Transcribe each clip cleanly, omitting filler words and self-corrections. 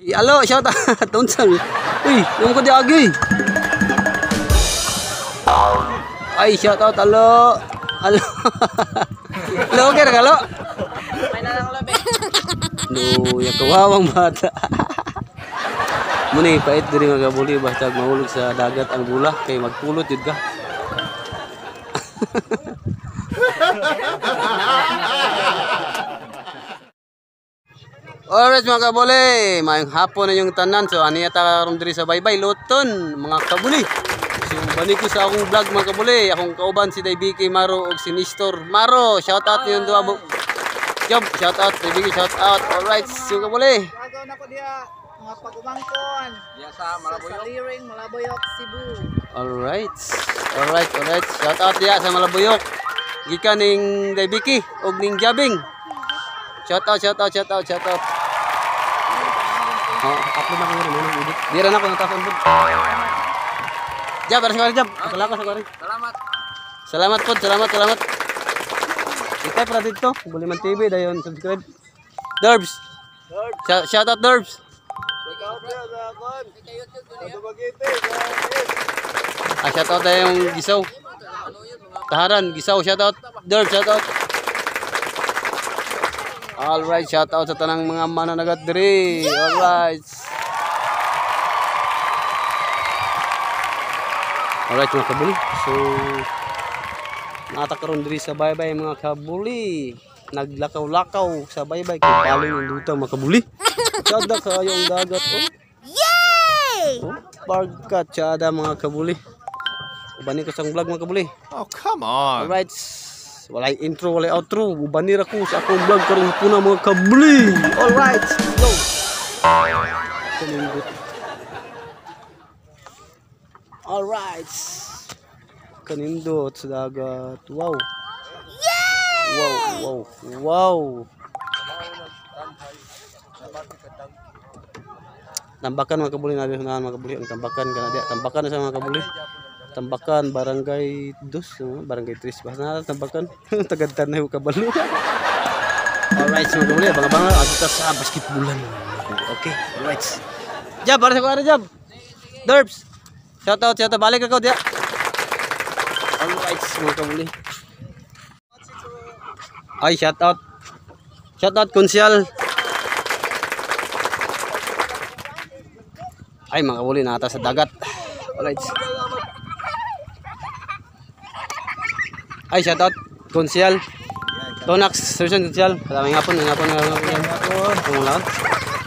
Alo, shout out. Tonsang. Uy, yung ko di agi. Ay, shout out. Alo. Alo. Alo, okay ra kalo. May na lang labi. No, ya kawawang bata. Muni pait diri nga gabuli basta mahulog sa dagat ang bula kay magpulot jud ka. Alright mga kabuli, mayong hapon na yung tanan. So aniya ta karon diri sa Baybay Luton mga kabuli. So balik ko sa akong vlog mga kabuli. Akong kauban si Daybiki Maro ug si Nestor Maro. Shout out niyo duha mo. Job, shout out Daybiki, shout out. Alright, so kabuli. Agaw na ko diya mga pagumangkon. Diya sa Malaboyok. Sa Liring, Malaboyok, Cebu. Alright. Alright. Shout out diya sa Malaboyok. Gikan ning Daybiki ug ning Jabing. Shout out. Oh, upload na ko rin ano edit. Dira na ko nang tason pod. Jab, para sa Jab. Kala ko sa kare. Salamat. Salamat. Ikay para dito, Buliman TV dayon subscribe. Derbs. Shout out Derbs. Shout out yung Gisaw. Taharan, Gisaw, shout out. Derbs, shout out. Alright, shout out sa tanang mga mananagat diri. Alright. Alright mga kabuli. So natakaroon diri sa Baybay mga kabuli. Naglakaw-lakaw sa Baybay kay paling yung duta mga kabuli. Tsada kayong dagat oh. Yay! Oh, barka tsada mga kabuli. Ubani ko sa vlog mga kabuli. Oh, come on. Alright. Walay intro, walay outro. Ubanir ako sa akong vlog karong puna mga kabuli. Alright, go. Alright. Kanindot sa dagat. Wow. Yay! Wow. Tambakan mga kabuli na mga kabuli. Ang tambakan kana dia. Tambakan na sa mga kabuli. Tambakan barangay 2, barangay 3 basta na tambakan. Tagadtan na yung kabalo. Alright, mga kabuli, abang-abang kita sa basketballan. Okay, alright. Jab, para sa kuwari Jab. Derbs. Shout out, balik ako dia. Alright, mga kabuli. Ay, shout out. Shout out Konsyal. Ay, mga kabuli, nata sa dagat. Alright. Ay, shout out Konsyal. Tonax, Sergeant Konsyal. Maraming hapon.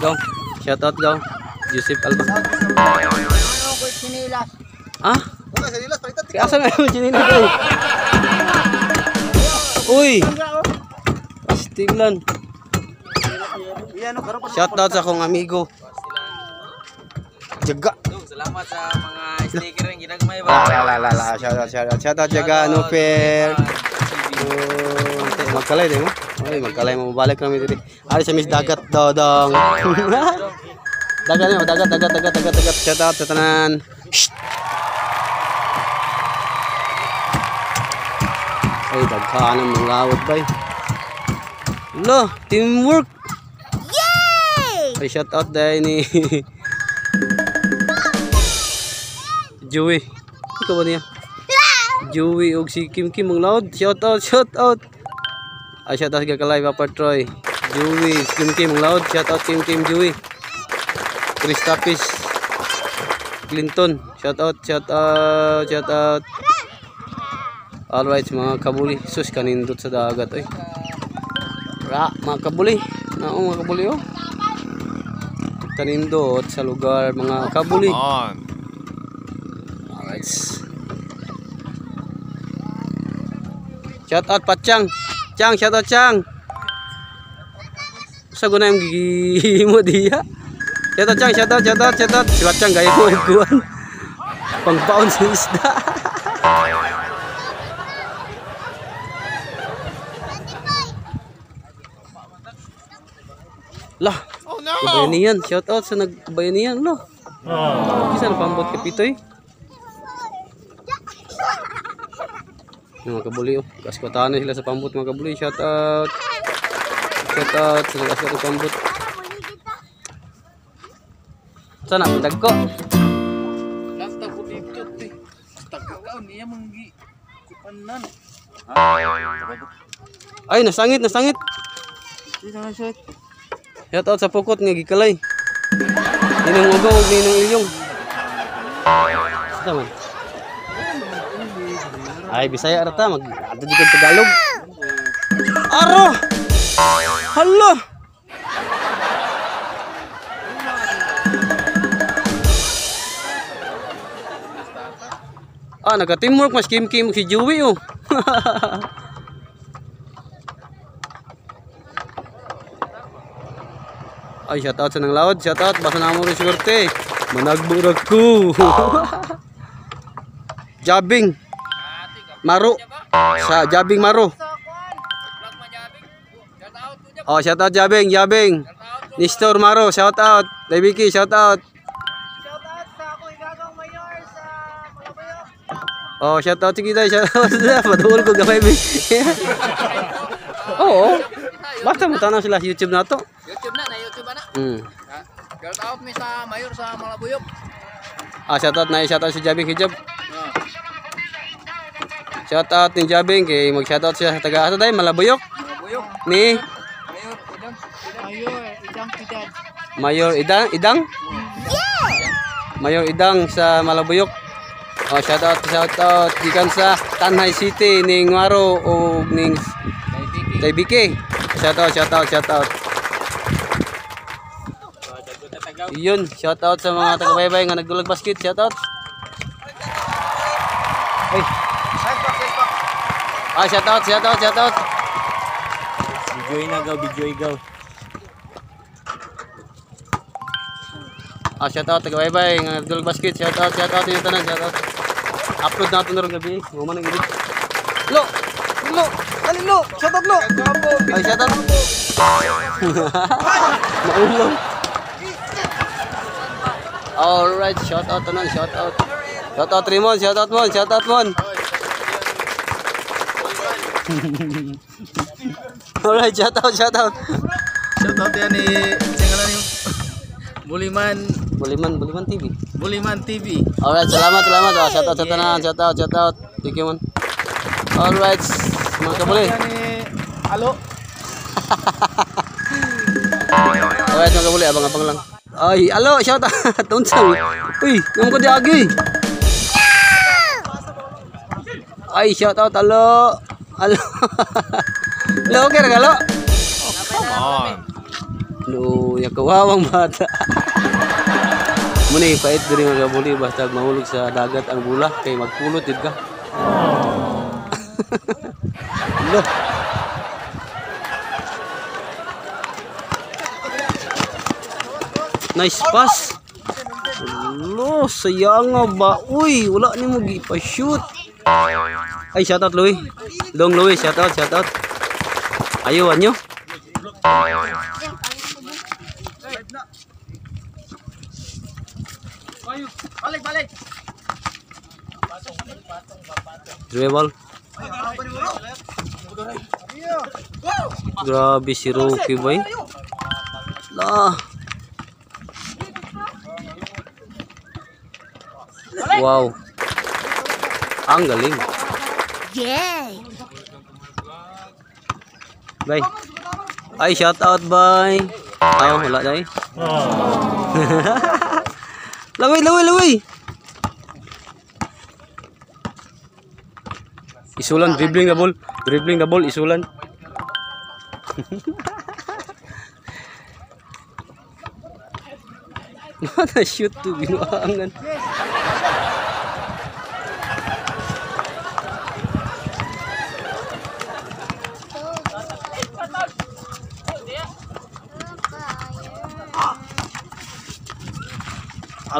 Go. Shout out, go. Joseph Alba. Ah? Kaya asa na yung chinilas ay? Uy! Pastiglan. Shout out sa akong amigo. Jaga. Salamat sa mga sticker yang ginagmay ba. Shout out Jaga, no fair. Magkalay din mo. Ay, magkalay mo balik kami dito. Ari sa mis dagat dodong. Dagat. Shout out sa tanan. Ay, daghanan ng lawad bay. Lo, teamwork. Yay! Ay, shout out dahil ni Joey. Ikaw ba niya? Joey og si Kim ang loud. Shout out. Ay, shout out kakalay Papa Troy. Joey, Kim ang loud. Shout out Kim Joey. Christopis Clinton. Shout out. Alright mga kabuli. Sus kanindot sa dagat ay. Mga kabuli. Mga kabuli oh. Kanindot sa lugar mga kabuli. Come on. Shout out Pachang. Shout out Chang. Sa guna yung gigimo diya. Shout out. Si Pachang gaya ko iguan. Pangpaon sa isda. Lah. Oh no. Bayanihan. Shout out sa nagbayanihan lo. Isa na pambot kapitoy. Mga kabuli oh. Kaskotahan sila sa pambot mga kabuli. Shout out sa kaskot pambot. Sana dagko. Lasta ko dito te. Tagaw niya manggi kupanan. Ay, nasangit. Di sana shot. Shout out sa pukot nga gikalay. Ninong ugong ug ninong ilyong. Sa man. Ay, Bisaya ra ta mag ato jud Tagalog. Aro! Hala! Ah, nagka-teamwork mas kim-kim si Joey oh. Ay, shoutout sa nang laod, shoutout basta na mo rin swerte. Managbog ko. Jabing. Maro. Sa Jabing Maro. Oh, shoutout Jabing. Nestor Maro, shoutout. Daybiki, shoutout. Shoutout sa akong igagang mayor sa Malabayok. Oh, shoutout sige tayo, shoutout. Paduol ko gamay. Oo. Basta mo tanaw sila YouTube na to. YouTube na YouTube na. Girl out mi sa mayor sa Malabuyok. Ah, shoutout si Jabing Hijab. Shoutout ni Jabing kay mag-shoutout siya sa taga ato dai Malabuyok. Malabuyok. Ni Mayor, idang pidad. Mayor Idang? Mayor Idang sa Malabuyok. Oh, shoutout gikan sa Tanhay City ning Maro o ning Daybiki. Shoutout. Yun, shoutout sa mga taga-baybay nga nagdulag basket, shoutout. Ay. Ah, shoutout. Video igaw. Ah, shoutout taga-baybay nga nagdulag basket, shoutout yung tanan, shoutout. Upload natin na rin gabi, human ang edit. Lo! Shoutout lo! Ay, shoutout. Maulong. Alright, shoutout tanan, shoutout. Shoutout Rimon, shoutout Mon. Alright, shoutout. Shoutout yan ni singalan yung Buliman TV. Buliman TV. Alright, salamat. Oh, shoutout sa tanan, shoutout. Thank you man. Alright, mga kabuli. Halo. Alright, mga kabuli, abang-abang lang. Ay, alo, shoutout. Tunsang. Uy, naman ko di agi. Ay, shoutout, alo. Lo, okay ra galo. Come on. Lo, ya kawawang bata. Muna ipait diri mga kabuli basta mahulog sa dagat ang bula kay magpulot yun ka. Lo. Nice pass. Lo, sayang nga ba? Uy, wala ni mo gipa-shoot. Ay, shoutout Louie. Dong Louie, shoutout. Ayaw nyo. Balik. Dribble. Grabe si Rocky boy. Lah. Wow. Ang galing. Yay. Bye. Ay, shout out bye. Ayaw, wala dai. Lawi. Isulan, dribbling the ball, isulan. Mana shoot tuh binuangan.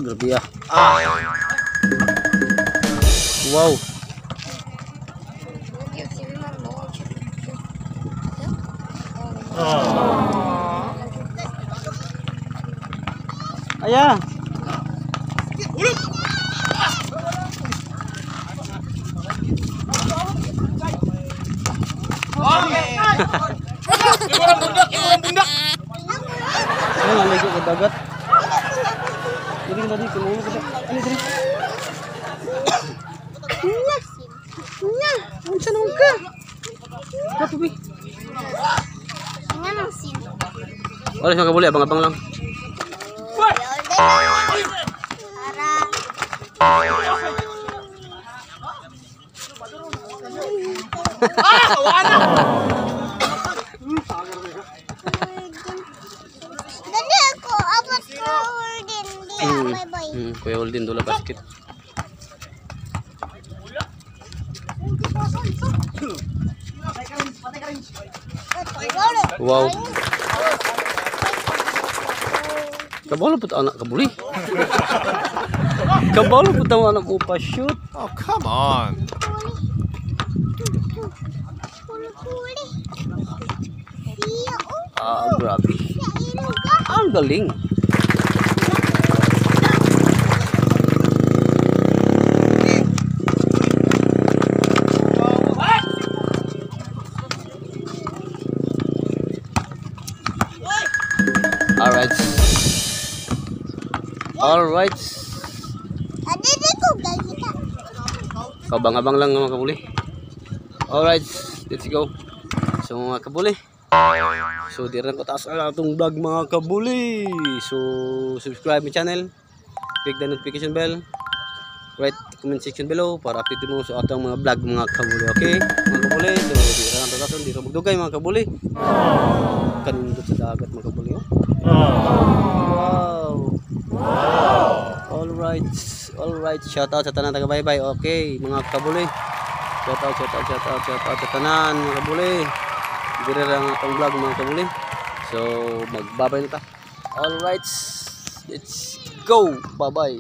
Grabe ya. Wow. Ayah. Bundak. Lagi ke dagat. Diri na di kuno ko. Ano diri? Nya, unsa nang ka? Kapo bi. Nga nang sin. Wala siya kabuli, abang-abang lang. Dali ako, abot ko din. Bye-bye. Kuya Aldin dula basket. Wow. Kabalo pud anak kabuli. Kabalo pud ang anak mo pa shoot. Oh, come on. Puli-puli. Siya, oh. Ah, grabe. Siya, ilog ka. Ang galing. Alright. Alright. Dali ko, gagita. Kabang-abang lang mga kabuli. Alright, let's go. So mga kabuli. So di rin ko taas ang atong vlog mga kabuli. So subscribe my channel. Click the notification bell. Write comment section below para update mo sa atong mga vlog mga kabuli. Okay? Mga kabuli. So di rin ang tatason. Di rin magdugay mga kabuli. Kanindot sa dagat mga kabuli. Oh. Wow. Alright. Alright. Shout out sa tanan taga bye bye. Okay mga kabuli. Shout out sa tanan mga kabuli. Dire lang atong vlog mga kabuli. So magbabay na ta. Alright. Let's go. Bye bye.